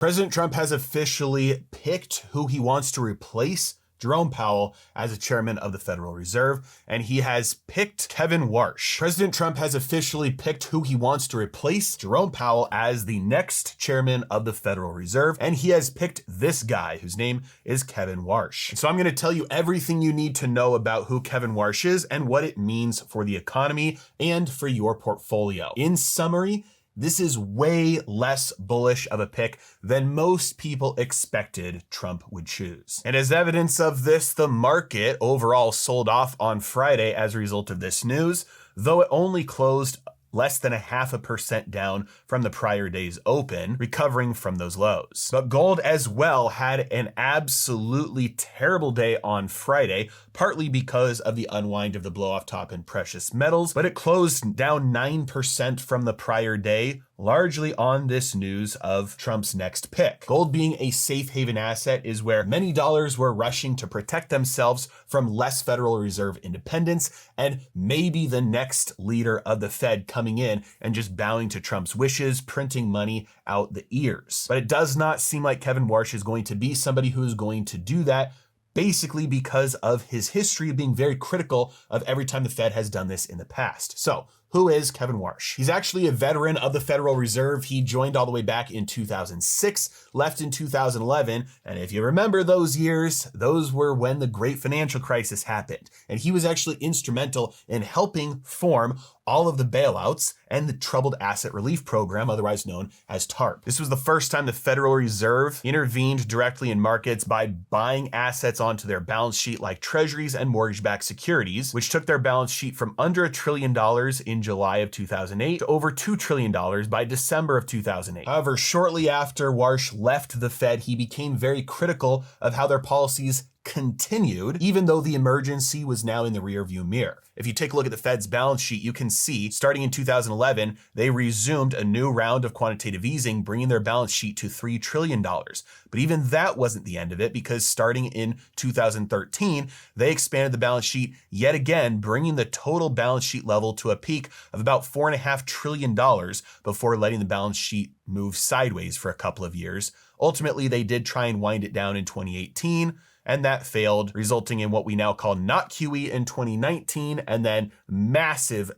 President Trump has officially picked who he wants to replace Jerome Powell as a chairman of the Federal Reserve, and he has picked Kevin Warsh. President Trump has officially picked who he wants to replace Jerome Powell as the next chairman of the Federal Reserve, and he has picked this guy whose name is Kevin Warsh. So I'm going to tell you everything you need to know about who Kevin Warsh is and what it means for the economy and for your portfolio. In summary, this is way less bullish of a pick than most people expected Trump would choose. And as evidence of this, the market overall sold off on Friday as a result of this news, though it only closed less than 0.5% down from the prior day's open, recovering from those lows. But gold as well had an absolutely terrible day on Friday, partly because of the unwind of the blow-off top in precious metals, but it closed down 9% from the prior day, largely on this news of Trump's next pick. Gold being a safe haven asset is where many dollars were rushing to protect themselves from less Federal Reserve independence and maybe the next leader of the Fed coming in and just bowing to Trump's wishes, printing money out the ears. But it does not seem like Kevin Warsh is going to be somebody who is going to do that, basically because of his history of being very critical of every time the Fed has done this in the past. So, who is Kevin Warsh? He's actually a veteran of the Federal Reserve. He joined all the way back in 2006, left in 2011, and if you remember those years, those were when the great financial crisis happened. And he was actually instrumental in helping form all of the bailouts and the Troubled Asset Relief Program, otherwise known as TARP. This was the first time the Federal Reserve intervened directly in markets by buying assets onto their balance sheet like Treasuries and mortgage-backed securities, which took their balance sheet from under $1 trillion in July of 2008 to over $2 trillion by December of 2008. However, shortly after Warsh left the Fed, he became very critical of how their policies continued, even though the emergency was now in the rearview mirror. If you take a look at the Fed's balance sheet, you can see starting in 2011, they resumed a new round of quantitative easing, bringing their balance sheet to $3 trillion. But even that wasn't the end of it, because starting in 2013, they expanded the balance sheet yet again, bringing the total balance sheet level to a peak of about $4.5 trillion before letting the balance sheet move sideways for a couple of years. Ultimately, they did try and wind it down in 2018, and that failed, resulting in what we now call not QE in 2019, and then massive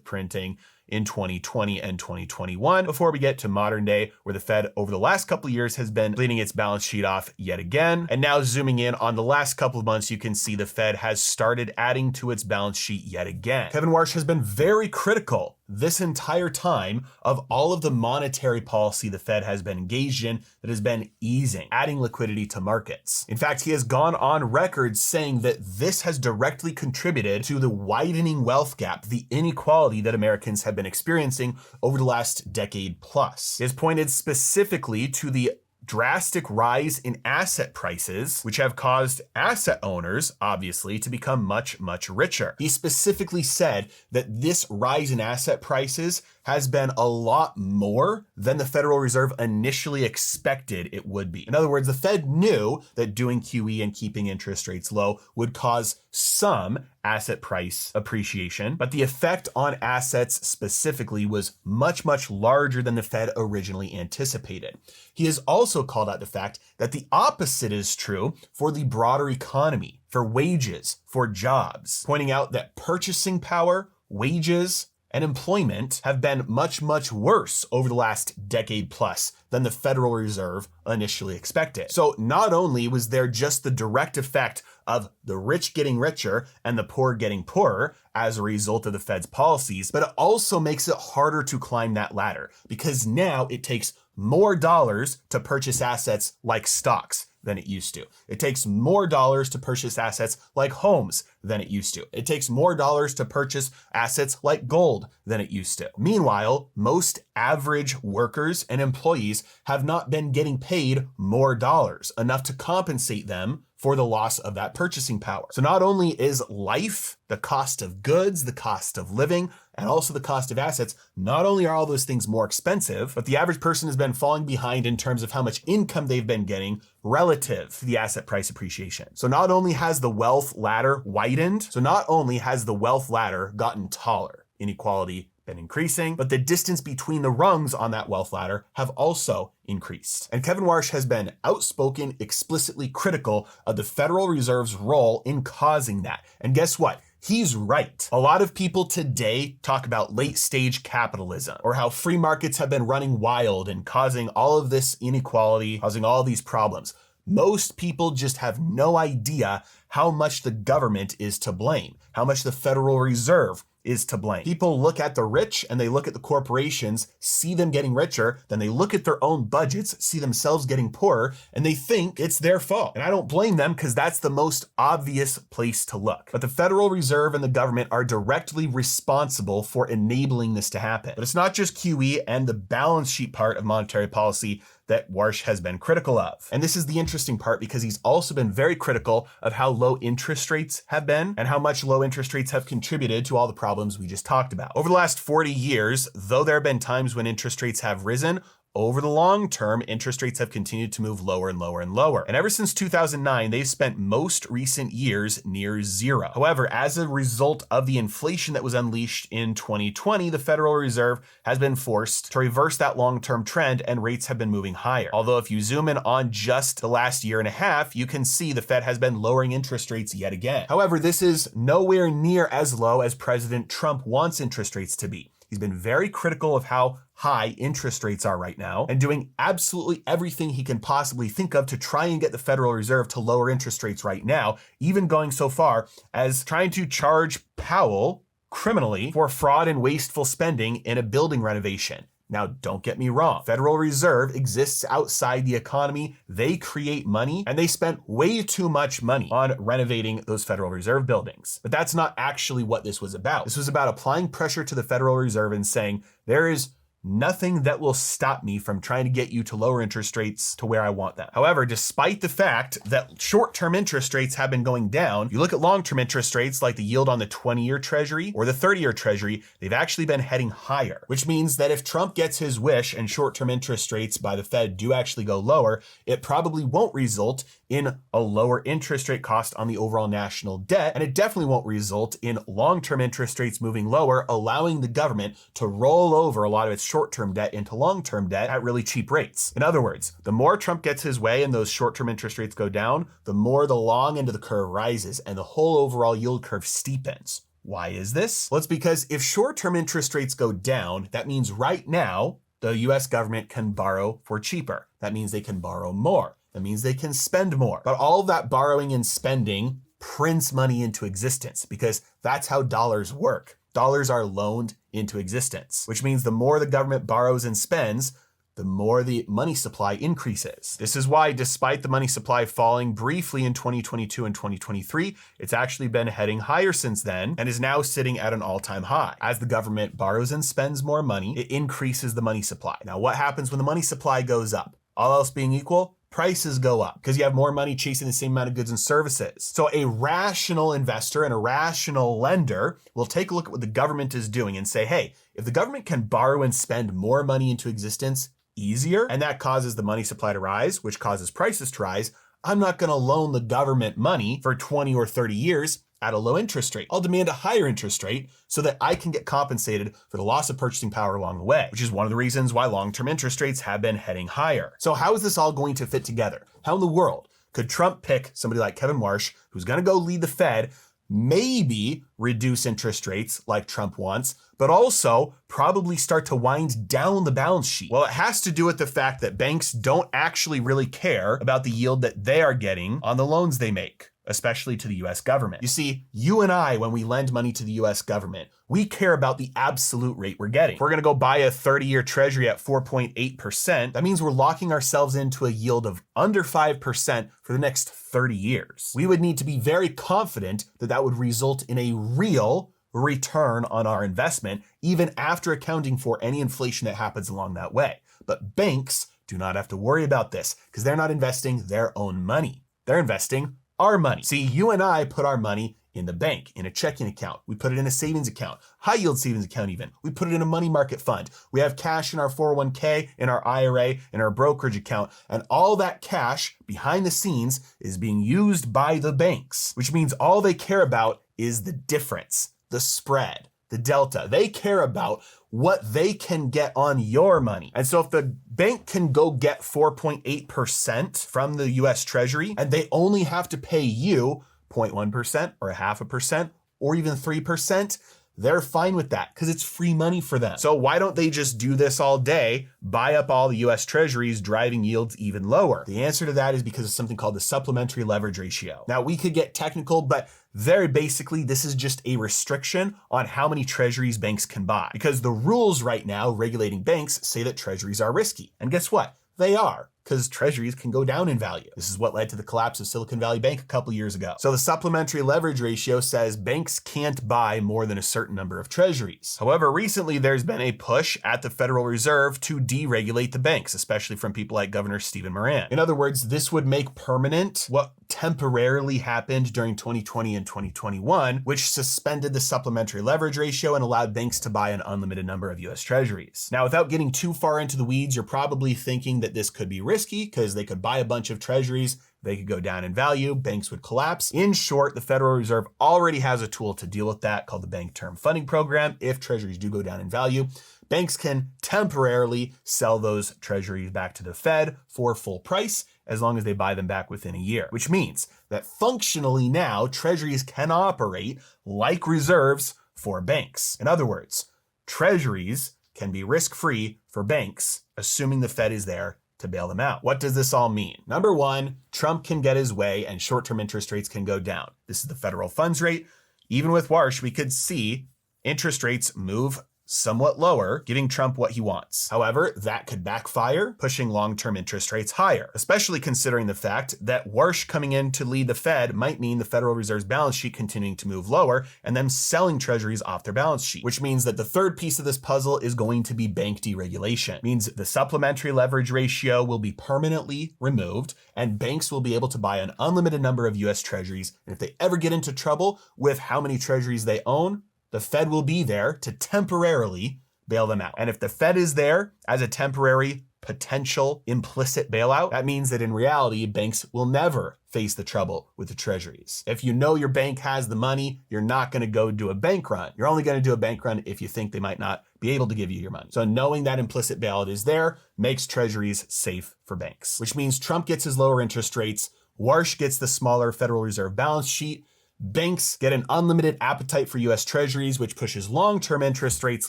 printing in 2020 and 2021, before we get to modern day, where the Fed over the last couple of years has been bleeding its balance sheet off yet again. And now zooming in on the last couple of months, you can see the Fed has started adding to its balance sheet yet again. Kevin Warsh has been very critical this entire time of all of the monetary policy the Fed has been engaged in that has been easing, adding liquidity to markets. In fact, he has gone on record saying that this has directly contributed to the widening wealth gap, the inequality that Americans have been experiencing over the last decade plus. He has pointed specifically to the drastic rise in asset prices, which have caused asset owners, obviously, to become much richer. He specifically said that this rise in asset prices has been a lot more than the Federal Reserve initially expected it would be. In other words, the Fed knew that doing QE and keeping interest rates low would cause some asset price appreciation, but the effect on assets specifically was much larger than the Fed originally anticipated. He has also called out the fact that the opposite is true for the broader economy, for wages, for jobs, pointing out that purchasing power, wages, and employment have been much worse over the last decade plus than the Federal Reserve initially expected. So not only was there just the direct effect of the rich getting richer and the poor getting poorer as a result of the Fed's policies, but it also makes it harder to climb that ladder, because now it takes more dollars to purchase assets like stocks than it used to. It takes more dollars to purchase assets like homes than it used to. It takes more dollars to purchase assets like gold than it used to. Meanwhile, most average workers and employees have not been getting paid more dollars, enough to compensate them for the loss of that purchasing power. So not only is life, the cost of goods, the cost of living, and also the cost of assets, not only are all those things more expensive, but the average person has been falling behind in terms of how much income they've been getting relative to the asset price appreciation. So not only has the wealth ladder widened, so not only has the wealth ladder gotten taller, inequality been increasing, but the distance between the rungs on that wealth ladder have also increased. And Kevin Warsh has been outspoken, explicitly critical of the Federal Reserve's role in causing that. And guess what? He's right. A lot of people today talk about late stage capitalism or how free markets have been running wild and causing all of this inequality, causing all these problems. Most people just have no idea how much the government is to blame, how much the Federal Reserve is to blame. People look at the rich and they look at the corporations, see them getting richer, then they look at their own budgets, see themselves getting poorer, and they think it's their fault. And I don't blame them because that's the most obvious place to look. But the Federal Reserve and the government are directly responsible for enabling this to happen. But it's not just QE and the balance sheet part of monetary policy that Warsh has been critical of. And this is the interesting part because he's also been very critical of how low interest rates have been and how much low interest rates have contributed to all the problems we just talked about. Over the last 40 years, though there have been times when interest rates have risen, over the long term, interest rates have continued to move lower and lower and lower. And ever since 2009, they've spent most recent years near zero. However, as a result of the inflation that was unleashed in 2020, the Federal Reserve has been forced to reverse that long-term trend and rates have been moving higher. Although if you zoom in on just the last year and a half, you can see the Fed has been lowering interest rates yet again. However, this is nowhere near as low as President Trump wants interest rates to be. He's been very critical of how high interest rates are right now and doing absolutely everything he can possibly think of to try and get the Federal Reserve to lower interest rates right now, even going so far as trying to charge Powell criminally for fraud and wasteful spending in a building renovation. Now, don't get me wrong. Federal Reserve exists outside the economy. They create money and they spent way too much money on renovating those Federal Reserve buildings. But that's not actually what this was about. This was about applying pressure to the Federal Reserve and saying, there is nothing that will stop me from trying to get you to lower interest rates to where I want them. However, despite the fact that short-term interest rates have been going down, you look at long-term interest rates like the yield on the 20-year Treasury or the 30-year Treasury, they've actually been heading higher, which means that if Trump gets his wish and short-term interest rates by the Fed do actually go lower, it probably won't result in a lower interest rate cost on the overall national debt, and it definitely won't result in long-term interest rates moving lower, allowing the government to roll over a lot of its short-term debt into long-term debt at really cheap rates. In other words, the more Trump gets his way and those short-term interest rates go down, the more the long end of the curve rises and the whole overall yield curve steepens. Why is this? Well, it's because if short-term interest rates go down, that means right now, the US government can borrow for cheaper. That means they can borrow more. That means they can spend more. But all of that borrowing and spending prints money into existence because that's how dollars work. Dollars are loaned into existence, which means the more the government borrows and spends, the more the money supply increases. This is why, despite the money supply falling briefly in 2022 and 2023, it's actually been heading higher since then and is now sitting at an all-time high. As the government borrows and spends more money, it increases the money supply. Now, what happens when the money supply goes up? All else being equal, prices go up because you have more money chasing the same amount of goods and services. So a rational investor and a rational lender will take a look at what the government is doing and say, hey, if the government can borrow and spend more money into existence easier, and that causes the money supply to rise, which causes prices to rise, I'm not going to loan the government money for 20 or 30 years at a low interest rate. I'll demand a higher interest rate so that I can get compensated for the loss of purchasing power along the way, which is one of the reasons why long-term interest rates have been heading higher. So how is this all going to fit together? How in the world could Trump pick somebody like Kevin Warsh, who's going to go lead the Fed, maybe reduce interest rates like Trump wants, but also probably start to wind down the balance sheet? Well, it has to do with the fact that banks don't actually really care about the yield that they are getting on the loans they make, especially to the US government. You see, you and I, when we lend money to the US government, we care about the absolute rate we're getting. If we're gonna go buy a 30-year Treasury at 4.8%, that means we're locking ourselves into a yield of under 5% for the next 30 years. We would need to be very confident that that would result in a real return on our investment, even after accounting for any inflation that happens along that way. But banks do not have to worry about this because they're not investing their own money. They're investing our money. See, you and I put our money in the bank, in a checking account. We put it in a savings account, high yield savings account even. We put it in a money market fund. We have cash in our 401k, in our IRA, in our brokerage account, and all that cash behind the scenes is being used by the banks, which means all they care about is the difference, the spread. the delta. They care about what they can get on your money. And so if the bank can go get 4.8% from the US Treasury and they only have to pay you 0.1% or 0.5% or even 3%, they're fine with that because it's free money for them. So why don't they just do this all day, buy up all the US Treasuries, driving yields even lower? The answer to that is because of something called the supplementary leverage ratio. Now we could get technical, but very basically, this is just a restriction on how many treasuries banks can buy, because the rules right now regulating banks say that treasuries are risky. And guess what? They are, because treasuries can go down in value. This is what led to the collapse of Silicon Valley Bank a couple years ago. So the supplementary leverage ratio says banks can't buy more than a certain number of treasuries. However, recently there's been a push at the Federal Reserve to deregulate the banks, especially from people like Governor Stephen Moran. In other words, this would make permanent what temporarily happened during 2020 and 2021, which suspended the supplementary leverage ratio and allowed banks to buy an unlimited number of US Treasuries. Now, without getting too far into the weeds, you're probably thinking that this could be risky because they could buy a bunch of treasuries, they could go down in value, banks would collapse. In short, the Federal Reserve already has a tool to deal with that called the Bank Term Funding Program. If treasuries do go down in value, banks can temporarily sell those treasuries back to the Fed for full price as long as they buy them back within a year, which means that functionally now treasuries can operate like reserves for banks. In other words, treasuries can be risk-free for banks, assuming the Fed is there to bail them out. What does this all mean? Number one, Trump can get his way and short-term interest rates can go down. This is the federal funds rate. Even with Warsh, we could see interest rates move somewhat lower, giving Trump what he wants. However, that could backfire, pushing long-term interest rates higher, especially considering the fact that Warsh coming in to lead the Fed might mean the Federal Reserve's balance sheet continuing to move lower and them selling treasuries off their balance sheet, which means that the third piece of this puzzle is going to be bank deregulation. It means the supplementary leverage ratio will be permanently removed and banks will be able to buy an unlimited number of US Treasuries. And if they ever get into trouble with how many treasuries they own, the Fed will be there to temporarily bail them out. And if the Fed is there as a temporary potential implicit bailout, that means that in reality, banks will never face the trouble with the treasuries. If you know your bank has the money, you're not going to go do a bank run. You're only going to do a bank run if you think they might not be able to give you your money. So knowing that implicit bailout is there makes treasuries safe for banks, which means Trump gets his lower interest rates, Warsh gets the smaller Federal Reserve balance sheet, banks get an unlimited appetite for US Treasuries, which pushes long-term interest rates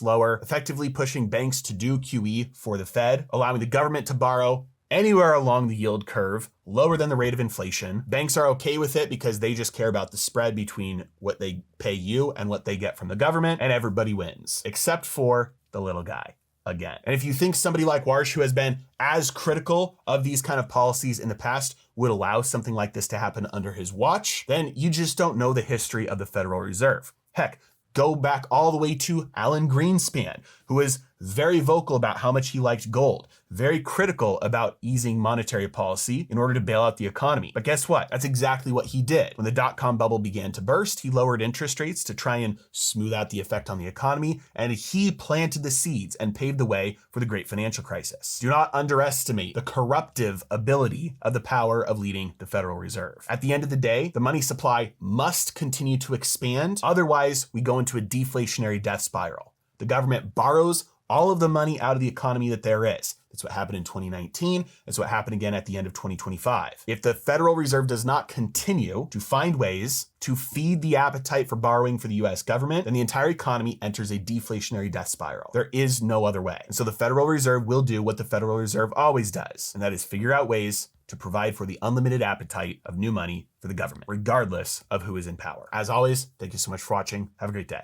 lower, effectively pushing banks to do QE for the Fed, allowing the government to borrow anywhere along the yield curve, lower than the rate of inflation. Banks are okay with it because they just care about the spread between what they pay you and what they get from the government, and everybody wins, except for the little guy. Again. And if you think somebody like Warsh, who has been as critical of these kind of policies in the past, would allow something like this to happen under his watch, then you just don't know the history of the Federal Reserve. Heck, go back all the way to Alan Greenspan, who was very vocal about how much he liked gold, very critical about easing monetary policy in order to bail out the economy. But guess what? That's exactly what he did. When the dot-com bubble began to burst, he lowered interest rates to try and smooth out the effect on the economy, and he planted the seeds and paved the way for the great financial crisis. Do not underestimate the corruptive ability of the power of leading the Federal Reserve. At the end of the day, the money supply must continue to expand. Otherwise, we go into a deflationary death spiral. The government borrows all of the money out of the economy that there is. That's what happened in 2019. That's what happened again at the end of 2025. If the Federal Reserve does not continue to find ways to feed the appetite for borrowing for the US government, then the entire economy enters a deflationary death spiral. There is no other way. And so the Federal Reserve will do what the Federal Reserve always does, and that is figure out ways to provide for the unlimited appetite of new money for the government, regardless of who is in power. As always, thank you so much for watching. Have a great day.